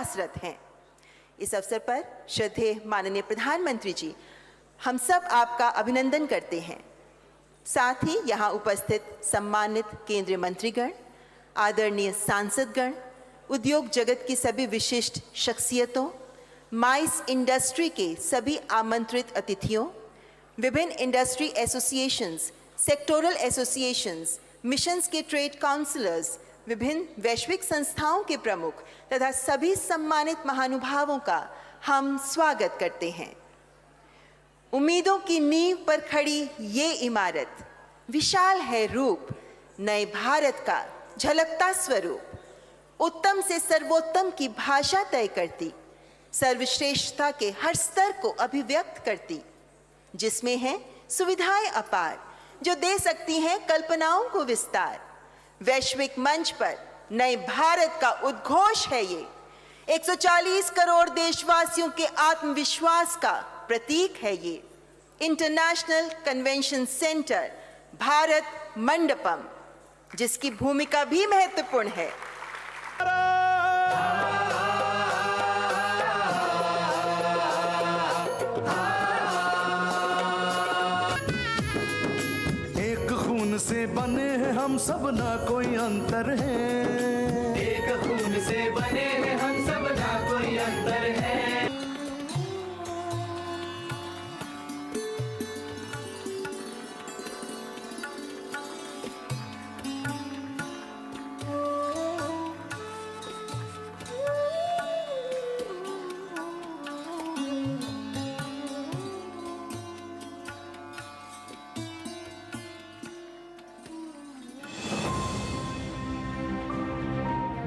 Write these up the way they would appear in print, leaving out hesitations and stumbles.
प्रयासरत हैं। इस अवसर पर श्रद्धेय माननीय प्रधानमंत्री जी, हम सब आपका अभिनंदन करते हैं। साथ ही यहाँ उपस्थित सम्मानित केंद्रीय मंत्रीगण, आदरणीय सांसदगण, उद्योग जगत की सभी विशिष्ट शख्सियतों, माइस इंडस्ट्री के सभी आमंत्रित अतिथियों, विभिन्न industry associations, sectoral associations, missions के ट्रेड काउंसलर्स, विभिन्न वैश्विक संस्थाओं के प्रमुख तथा सभी सम्मानित महानुभावों का हम स्वागत करते हैं। उम्मीदों की नींव पर खड़ी ये इमारत विशाल है रूप, नए भारत का झलकता स्वरूप, उत्तम से सर्वोत्तम की भाषा तय करती, सर्वश्रेष्ठता के हर स्तर को अभिव्यक्त करती, जिसमें है सुविधाएं अपार जो दे सकती हैं कल्पनाओं को विस्तार। वैश्विक मंच पर नए भारत का उद्घोष है ये, 140 करोड़ देशवासियों के आत्मविश्वास का प्रतीक है ये। International convention centre Bharat Mandapam, जिसकी भूमिका भी महत्वपूर्ण है। एक खून से बने हैं हम सब, ना कोई अंतर है। एक खून से बने हैं हम सब, ना कोई अंतर है।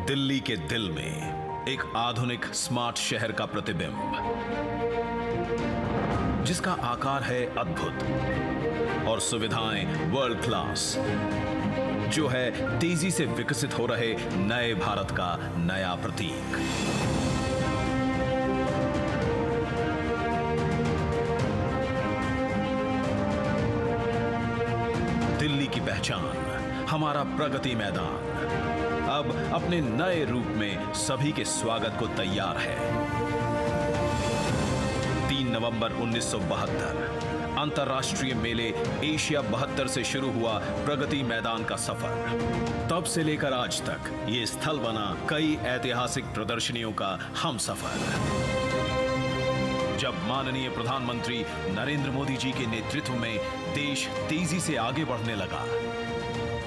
दिल्ली के दिल में एक आधुनिक स्मार्ट शहर का प्रतिबिंब, जिसका आकार है अद्भुत और सुविधाएं वर्ल्ड क्लास, जो है तेजी से विकसित हो रहे नए भारत का नया प्रतीक। दिल्ली की पहचान हमारा प्रगति मैदान अब अपने नए रूप में सभी के स्वागत को तैयार है। 3 नवंबर 1972 अंतर्राष्ट्रीय मेले एशिया 72 से शुरू हुआ प्रगति मैदान का सफर। तब से लेकर आज तक ये स्थल बना कई ऐतिहासिक प्रदर्शनियों का हमसफर। जब माननीय प्रधानमंत्री नरेंद्र मोदी जी के नेतृत्व में देश तेजी से आगे बढ़ने लगा,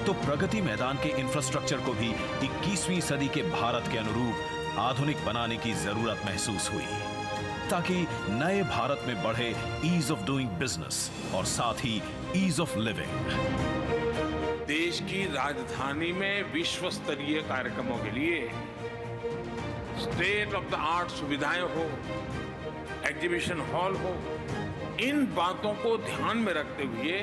तो प्रगति मैदान के इंफ्रास्ट्रक्चर को भी 21वीं सदी के भारत के अनुरूप आधुनिक बनाने की जरूरत महसूस हुई, ताकि नए भारत में बढ़े ईज ऑफ डूइंग बिजनेस और साथ ही ईज ऑफ लिविंग। देश की राजधानी में विश्व स्तरीय कार्यक्रमों के लिए स्टेट ऑफ द आर्ट सुविधाएं हो, एग्जीबिशन हॉल हो, इन बातों को ध्यान में रखते हुए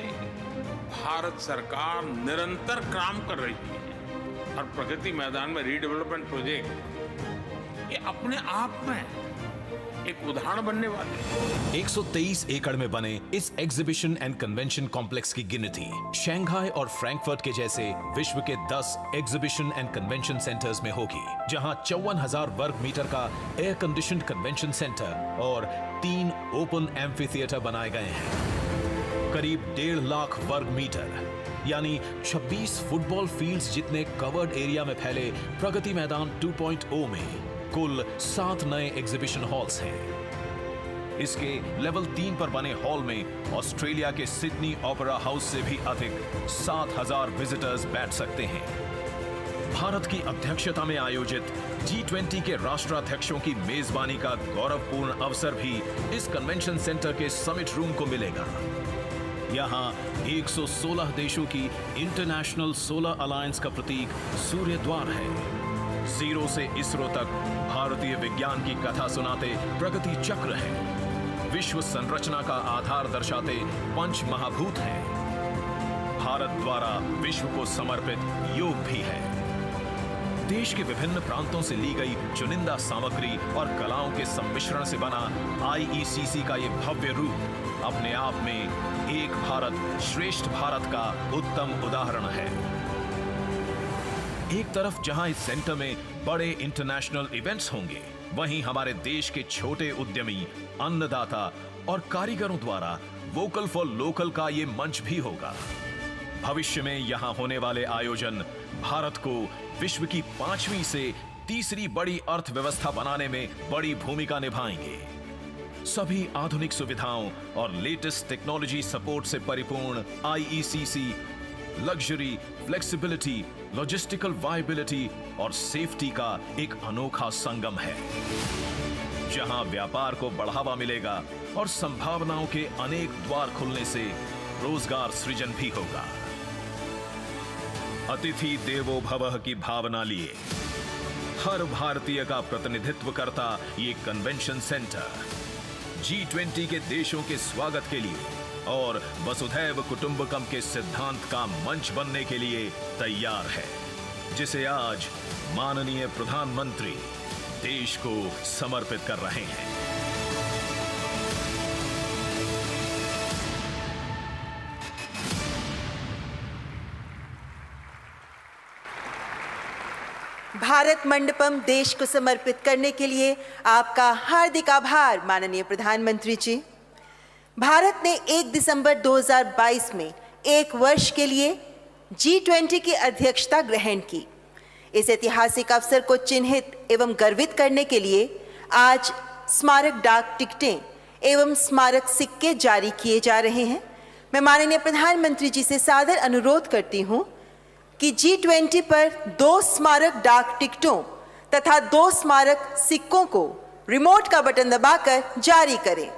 भारत सरकार निरंतर काम कर रही है। और प्रगति मैदान में रीडेवलपमेंट प्रोजेक्ट ये अपने आप में एक उदाहरण बनने वाले हैं। 123 एकड़ में बने इस एग्जीबिशन एंड कन्वेंशन कॉम्प्लेक्स की गिनती शंघाई और फ्रैंकफर्ट के जैसे विश्व के 10 एग्जीबिशन एंड कन्वेंशन सेंटर्स में होगी, जहां 54,000 वर्ग मीटर का एयर कंडीशनड कन्वेंशन सेंटर और 3 ओपन एम्फी थिएटर बनाए गए हैं। करीब 1.5 लाख वर्ग मीटर यानी 26 फुटबॉल फील्ड्स जितने कवर्ड एरिया में फैले प्रगति मैदान 2.0 में कुल 7 नए एग्जीबिशन हॉल्स हैं। इसके लेवल 3 पर बने हॉल में ऑस्ट्रेलिया के सिडनी ओपेरा हाउस से भी अधिक 7,000 विजिटर्स बैठ सकते हैं। भारत की अध्यक्षता में आयोजित G20 के राष्ट्राध्यक्षों की मेजबानी का गौरवपूर्ण अवसर भी इस कन्वेंशन सेंटर के समिट रूम को मिलेगा। यहाँ 116 देशों की इंटरनेशनल सोलर अलायंस का प्रतीक सूर्य द्वार है। जीरो से इसरो तक भारतीय विज्ञान की कथा सुनाते प्रगति चक्र है। विश्व संरचना का आधार दर्शाते पंच महाभूत हैं। भारत द्वारा विश्व को समर्पित योग भी है। देश के विभिन्न प्रांतों से ली गई चुनिंदा सामग्री और कलाओं के सम्मिश्रण से बना IECC का ये भव्य रूप अपने आप में एक भारत श्रेष्ठ भारत का उत्तम उदाहरण है। एक तरफ जहां इस सेंटर में बड़े इंटरनेशनल इवेंट्स होंगे, वहीं हमारे देश के छोटे उद्यमी, अन्नदाता और कारीगरों द्वारा वोकल फॉर लोकल का ये मंच भी होगा। भविष्य में यहां होने वाले आयोजन भारत को विश्व की 5वीं से तीसरी बड़ी अर्थव्यवस्था बनाने में बड़ी भूमिका निभाएंगे। सभी आधुनिक सुविधाओं और लेटेस्ट टेक्नोलॉजी सपोर्ट से परिपूर्ण IECC luxury, flexibility, logistical viability और सेफ्टी का एक अनोखा संगम है, जहां व्यापार को बढ़ावा मिलेगा और संभावनाओं के अनेक द्वार खुलने से रोजगार सृजन भी होगा। अतिथि देवो भवः की भावना लिए हर भारतीय का प्रतिनिधित्व करता ये कन्वेंशन सेंटर G20 के देशों के स्वागत के लिए और वसुधैव कुटुंबकम के सिद्धांत का मंच बनने के लिए तैयार है, जिसे आज माननीय प्रधानमंत्री देश को समर्पित कर रहे हैं। भारत मंडपम देश को समर्पित करने के लिए आपका हार्दिक आभार माननीय प्रधानमंत्री जी। भारत ने 1 दिसंबर 2022 में 1 वर्ष के लिए G20 की अध्यक्षता ग्रहण की। इस ऐतिहासिक अवसर को चिन्हित एवं गर्वित करने के लिए आज स्मारक डाक टिकटें एवं स्मारक सिक्के जारी किए जा रहे हैं। मैं माननीय प्रधानमंत्री जी से सादर अनुरोध करती हूं कि G20 पर 2 स्मारक डाक टिकटों तथा 2 स्मारक सिक्कों को रिमोट का बटन दबाकर जारी करें।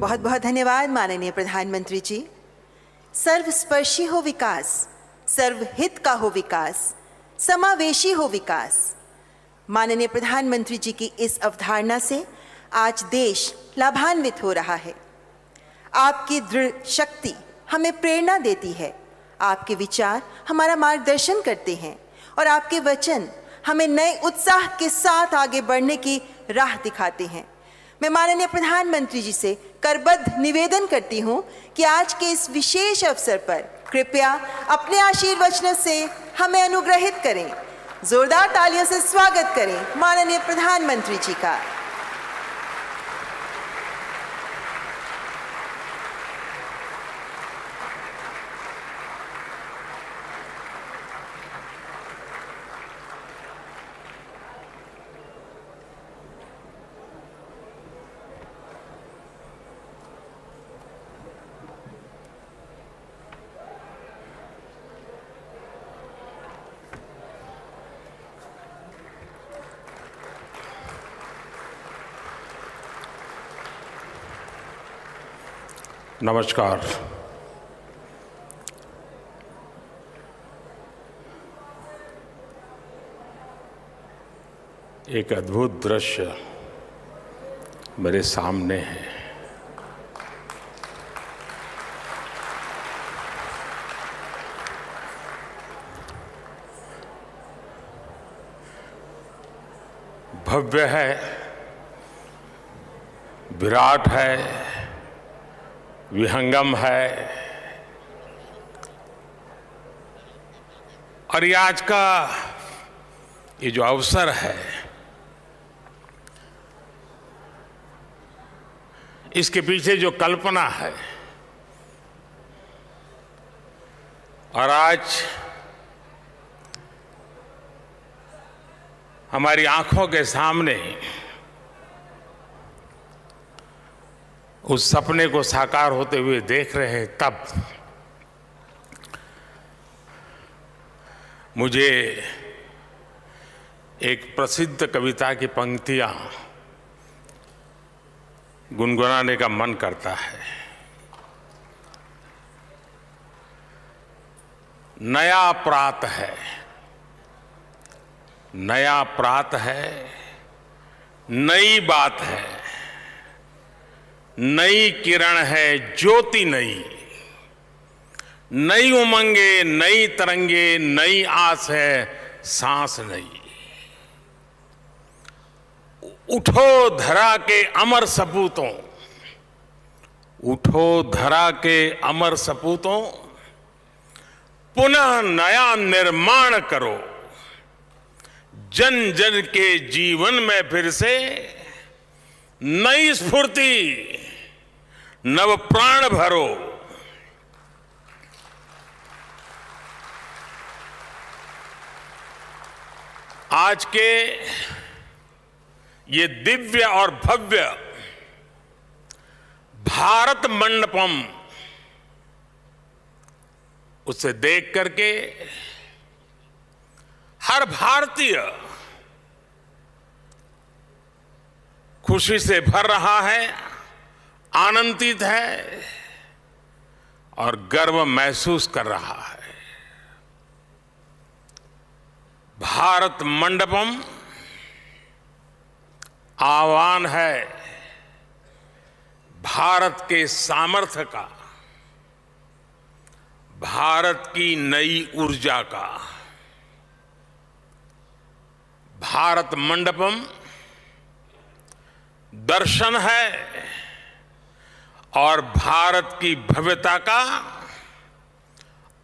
बहुत बहुत धन्यवाद माननीय प्रधानमंत्री जी। सर्वस्पर्शी हो विकास, सर्वहित का हो विकास, समावेशी हो विकास। माननीय प्रधानमंत्री जी की इस अवधारणा से आज देश लाभान्वित हो रहा है। आपकी दृढ़ शक्ति हमें प्रेरणा देती है, आपके विचार हमारा मार्गदर्शन करते हैं और आपके वचन हमें नए उत्साह के साथ आगे बढ़ने की राह दिखाते हैं। मैं माननीय प्रधानमंत्री जी से करबद्ध निवेदन करती हूं कि आज के इस विशेष अवसर पर कृपया अपने आशीर्वचन से हमें अनुग्रहित करें। जोरदार तालियों से स्वागत करें माननीय प्रधानमंत्री जी का। नमस्कार। एक अद्भुत दृश्य मेरे सामने है। भव्य है, विराट है, विहंगम है और ये आज का ये जो अवसर है, इसके पीछे जो कल्पना है और आज हमारी आंखों के सामने उस सपने को साकार होते हुए देख रहे हैं, तब मुझे एक प्रसिद्ध कविता की पंक्तियां गुनगुनाने का मन करता है। नया प्रात है, नया प्रात है, नई बात है, नई किरण है, ज्योति नई, नई उमंगे, नई तरंगे, नई आस है, सांस नई। उठो धरा के अमर सपूतों, उठो धरा के अमर सपूतों, पुनः नया निर्माण करो। जन जन के जीवन में फिर से नई स्फूर्ति, नव प्राण भरो। आज के ये दिव्य और भव्य भारत मंडपम, उसे देख करके हर भारतीय खुशी से भर रहा है, आनंदित है और गर्व महसूस कर रहा है। भारत मंडपम आह्वान है भारत के सामर्थ्य का, भारत की नई ऊर्जा का। भारत मंडपम दर्शन है और भारत की भव्यता का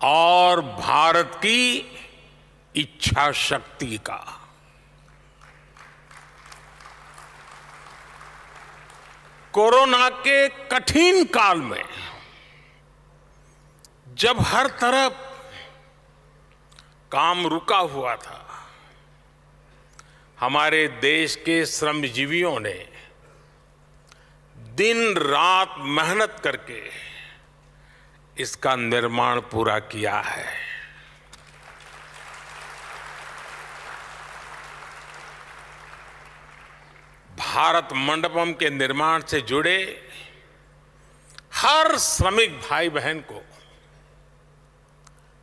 और भारत की इच्छा शक्ति का। कोरोना के कठिन काल में जब हर तरफ काम रुका हुआ था, हमारे देश के श्रमजीवियों ने दिन रात मेहनत करके इसका निर्माण पूरा किया है। भारत मंडपम के निर्माण से जुड़े हर श्रमिक भाई बहन को,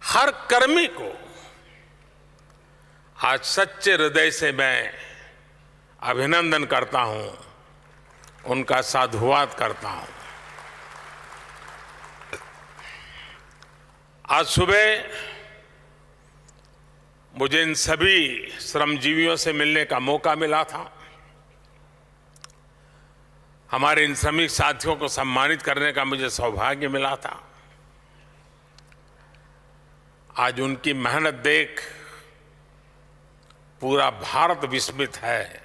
हर कर्मी को आज सच्चे हृदय से मैं अभिनंदन करता हूं, उनका साधुवाद करता हूं। आज सुबह मुझे इन सभी श्रमजीवियों से मिलने का मौका मिला था। हमारे इन श्रमिक साथियों को सम्मानित करने का मुझे सौभाग्य मिला था। आज उनकी मेहनत देख पूरा भारत विस्मित है,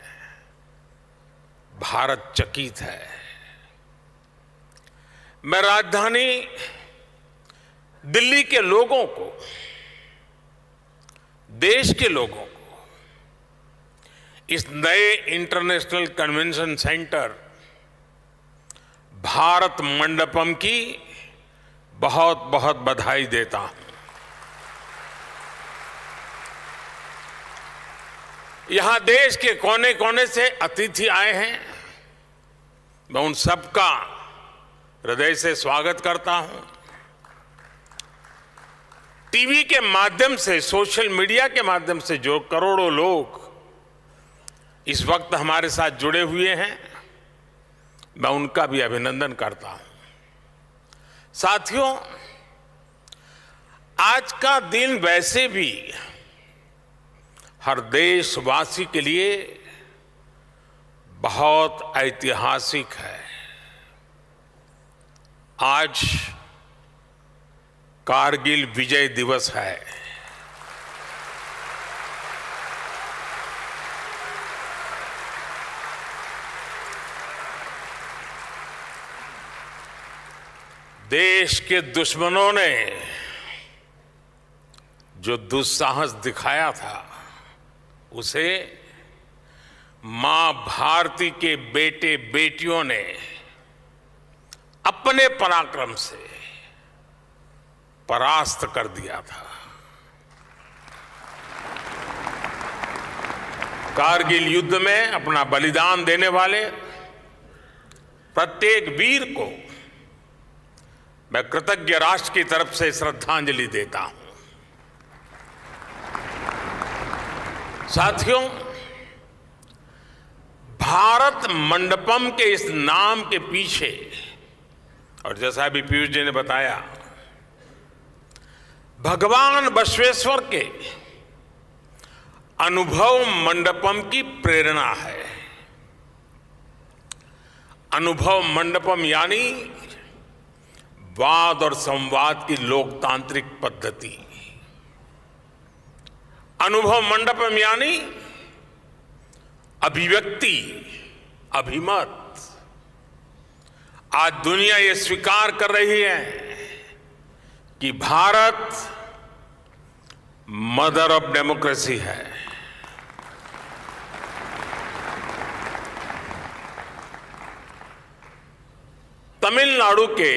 भारत चकित है। मैं राजधानी दिल्ली के लोगों को, देश के लोगों को इस नए international convention centre Bharat Mandapam की बहुत बहुत बधाई देता हूं। यहां देश के कोने कोने से अतिथि आए हैं, मैं उन सबका हृदय से स्वागत करता हूं। टीवी के माध्यम से, सोशल मीडिया के माध्यम से जो करोड़ों लोग इस वक्त हमारे साथ जुड़े हुए हैं, मैं उनका भी अभिनंदन करता हूं। साथियों, आज का दिन वैसे भी हर देशवासी के लिए बहुत ऐतिहासिक है। आज कारगिल विजय दिवस है। देश के दुश्मनों ने जो दुस्साहस दिखाया था, उसे मां भारती के बेटे बेटियों ने अपने पराक्रम से परास्त कर दिया था। कारगिल युद्ध में अपना बलिदान देने वाले प्रत्येक वीर को मैं कृतज्ञ राष्ट्र की तरफ से श्रद्धांजलि देता हूं। साथियों, भारत मंडपम के इस नाम के पीछे, और जैसा अभी पीयूष जी ने बताया, भगवान बसवेश्वर के अनुभव मंडपम की प्रेरणा है। अनुभव मंडपम यानी वाद और संवाद की लोकतांत्रिक पद्धति। अनुभव मंडपम यानी अभिव्यक्ति, अभिमत। आज दुनिया ये स्वीकार कर रही है कि भारत मदर ऑफ डेमोक्रेसी है। तमिलनाडु के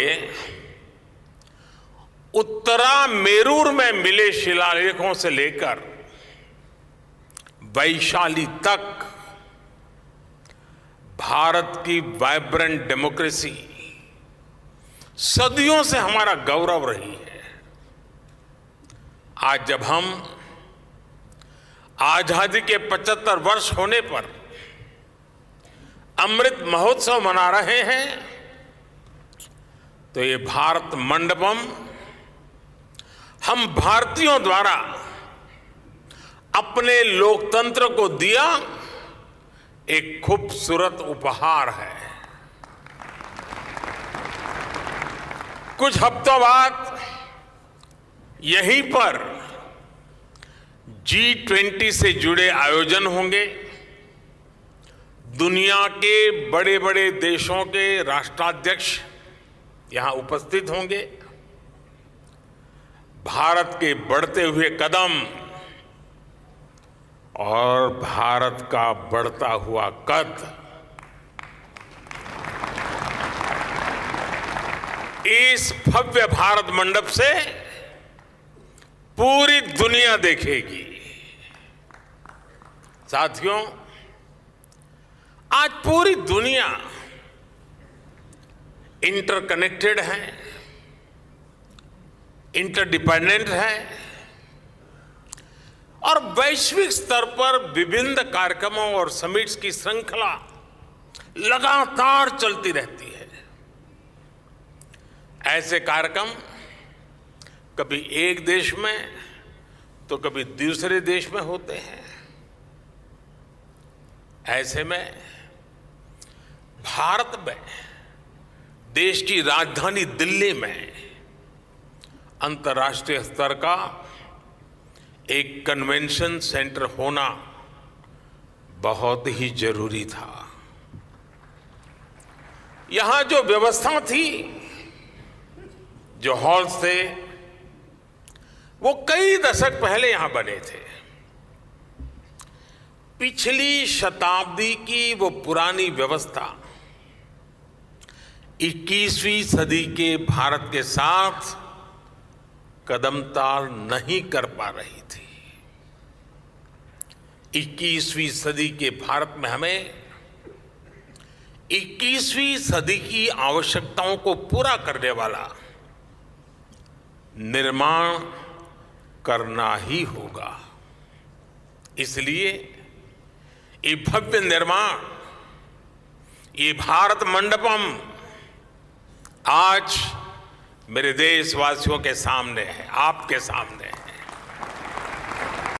उत्तरा मेरूर में मिले शिलालेखों से लेकर वैशाली तक भारत की वाइब्रेंट डेमोक्रेसी सदियों से हमारा गौरव रही है। आज जब हम आजादी के 75 वर्ष होने पर अमृत महोत्सव मना रहे हैं, तो ये भारत मंडपम हम भारतीयों द्वारा अपने लोकतंत्र को दिया एक खूबसूरत उपहार है। कुछ हफ्तों बाद यहीं पर G20 से जुड़े आयोजन होंगे। दुनिया के बड़े बड़े देशों के राष्ट्राध्यक्ष यहां उपस्थित होंगे। भारत के बढ़ते हुए कदम और भारत का बढ़ता हुआ कद, इस भव्य भारत मंडप से पूरी दुनिया देखेगी। साथियों, आज पूरी दुनिया इंटरकनेक्टेड है, इंटरडिपेंडेंट है और वैश्विक स्तर पर विभिन्न कार्यक्रमों और समिट्स की श्रृंखला लगातार चलती रहती है। ऐसे कार्यक्रम कभी एक देश में तो कभी दूसरे देश में होते हैं। ऐसे में भारत में देश की राजधानी दिल्ली में अंतर्राष्ट्रीय स्तर का एक कन्वेंशन सेंटर होना बहुत ही जरूरी था। यहां जो व्यवस्था थी, जो हॉल्स थे, वो कई दशक पहले यहां बने थे। पिछली शताब्दी की वो पुरानी व्यवस्था 21वीं सदी के भारत के साथ कदम ताल नहीं कर पा रही थी। 21वीं सदी के भारत में हमें 21वीं सदी की आवश्यकताओं को पूरा करने वाला निर्माण करना ही होगा। इसलिए ये भव्य निर्माण, ये भारत मंडपम आज मेरे देशवासियों के सामने है, आपके सामने है।